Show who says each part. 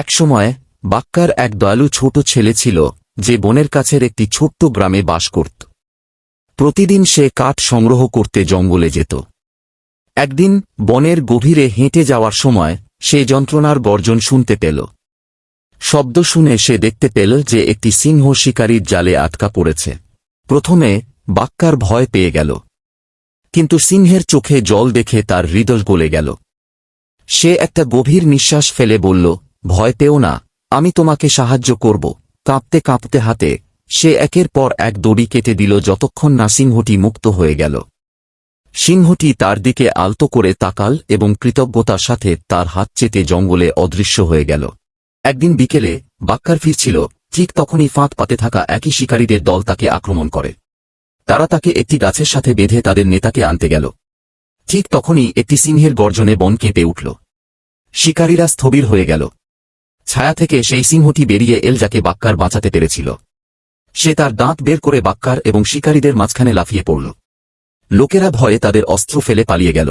Speaker 1: একসময় বাক্কার এক দয়ালু ছোট ছেলে ছিল যে বনের কাছের একটি ছোট্ট গ্রামে বাস করত। প্রতিদিন সে কাঠ সংগ্রহ করতে জঙ্গলে যেত। একদিন বনের গভীরে হেঁটে যাওয়ার সময় সে যন্ত্রণার গর্জন শুনতে পেল। শব্দ শুনে সে দেখতে পেল যে একটি সিংহ শিকারীর জালে আটকা পড়েছে। প্রথমে বাক্কার ভয় পেয়ে গেল, কিন্তু সিংহের চোখে জল দেখে তার হৃদয় গলে গেল। সে একটা গভীর নিঃশ্বাস ফেলে বলল, ভয় পেও না, আমি তোমাকে সাহায্য করব। কাঁপতে কাঁপতে হাতে সে একের পর এক দড়ি কেটে দিল যতক্ষণ না সিংহটি মুক্ত হয়ে গেল। সিংহটি তার দিকে আলতো করে তাকাল এবং কৃতজ্ঞতার সাথে তার হাত চেটে জঙ্গলে অদৃশ্য হয়ে গেল। একদিন বিকেলে বাক্কার ফিরছিল, ঠিক তখনই ফাঁদ পাতে থাকা একই শিকারীদের দল তাকে আক্রমণ করে। তারা তাকে একটি গাছের সাথে বেঁধে তাদের নেতাকে আনতে গেল। ঠিক তখনই একটি সিংহের গর্জনে বন কেঁপে উঠল। শিকারীরা স্থবির হয়ে গেল। ছায়া থেকে সেই সিংহটি বেরিয়ে এল যাকে বাক্কার বাঁচাতে পেরেছিল। সে তার দাঁত বের করে বাক্কার এবং শিকারীদের মাঝখানে লাফিয়ে পড়ল। লোকেরা ভয়ে তাদের অস্ত্র ফেলে পালিয়ে গেল।